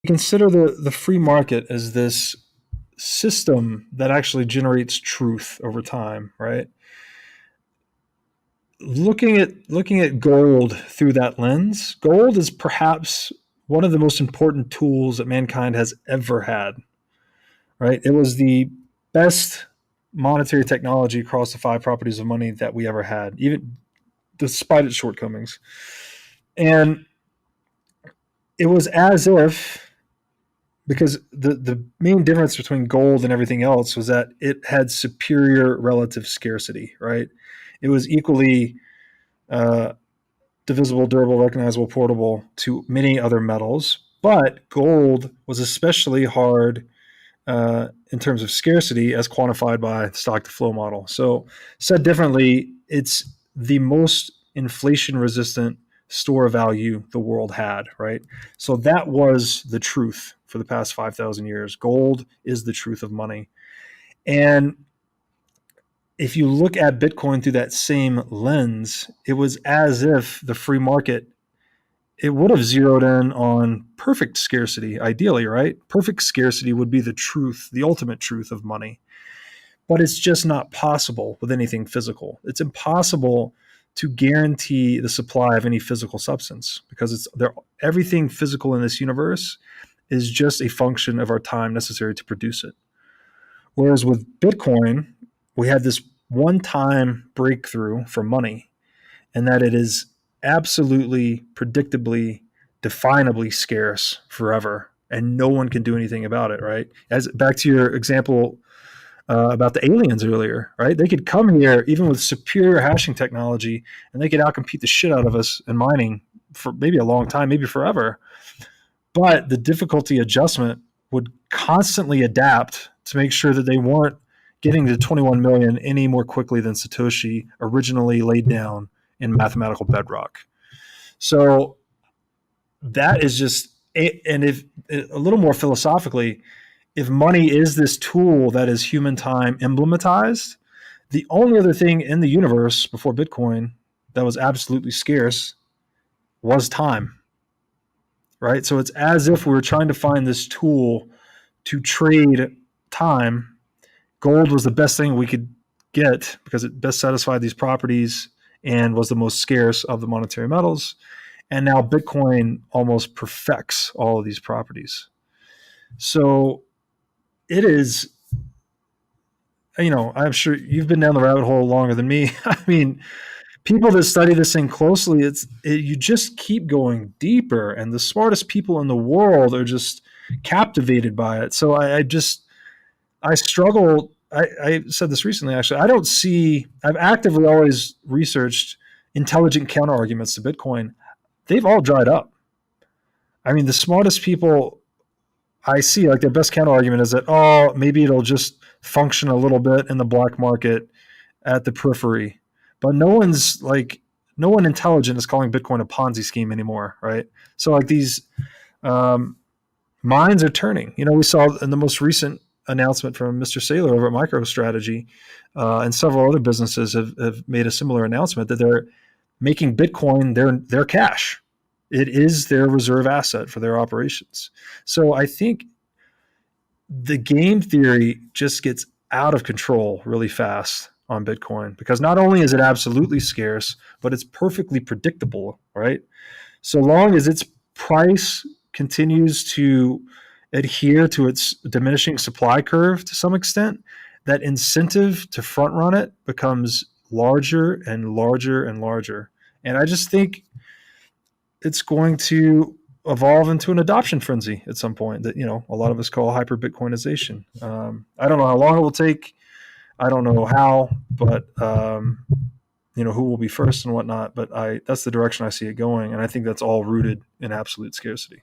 consider the free market as this system that actually generates truth over time, right? Looking at gold through that lens, gold is perhaps one of the most important tools that mankind has ever had, right? It was the best monetary technology across the five properties of money that we ever had, even despite its shortcomings. And it was as if, because the main difference between gold and everything else was that it had superior relative scarcity, right? It was equally uh, divisible, durable, recognizable, portable to many other metals, but gold was especially hard in terms of scarcity as quantified by the stock to flow model. So, said differently, it's the most inflation resistant store of value the world had, right? So, that was the truth for the past 5,000 years. Gold is the truth of money. And if you look at Bitcoin through that same lens, it was as if the free market, it would have zeroed in on perfect scarcity, ideally, right? Perfect scarcity would be the truth, the ultimate truth of money. But it's just not possible with anything physical. It's impossible to guarantee the supply of any physical substance because everything physical in this universe is just a function of our time necessary to produce it. Whereas with Bitcoin, we had this one-time breakthrough for money, and that it is absolutely, predictably, definably scarce forever, and no one can do anything about it. Right? As back to your example about the aliens earlier, right? They could come here even with superior hashing technology, and they could outcompete the shit out of us in mining for maybe a long time, maybe forever. But the difficulty adjustment would constantly adapt to make sure that they weren't getting to 21 million any more quickly than Satoshi originally laid down in mathematical bedrock. So that is just, and if a little more philosophically, if money is this tool that is human time emblematized, the only other thing in the universe before Bitcoin that was absolutely scarce was time, right? So it's as if we were trying to find this tool to trade time. Gold was the best thing we could get because it best satisfied these properties and was the most scarce of the monetary metals. And now Bitcoin almost perfects all of these properties. So it is, I'm sure you've been down the rabbit hole longer than me. I mean, people that study this thing closely, you just keep going deeper, and the smartest people in the world are just captivated by it. So I struggle. I said this recently, actually. I've actively always researched intelligent counter arguments to Bitcoin. They've all dried up. I mean, the smartest people I see, like their best counter argument is that, oh, maybe it'll just function a little bit in the black market at the periphery. But no one intelligent is calling Bitcoin a Ponzi scheme anymore, right? So like these minds are turning. We saw in the most recent announcement from Mr. Saylor over at MicroStrategy, and several other businesses have made a similar announcement that they're making Bitcoin their cash. It is their reserve asset for their operations. So I think the game theory just gets out of control really fast on Bitcoin because not only is it absolutely scarce, but it's perfectly predictable, right? So long as its price continues to adhere to its diminishing supply curve to some extent, that incentive to front run it becomes larger and larger and larger. And I just think it's going to evolve into an adoption frenzy at some point that, a lot of us call hyper Bitcoinization. I don't know how long it will take. I don't know how, but who will be first and whatnot. But that's the direction I see it going. And I think that's all rooted in absolute scarcity.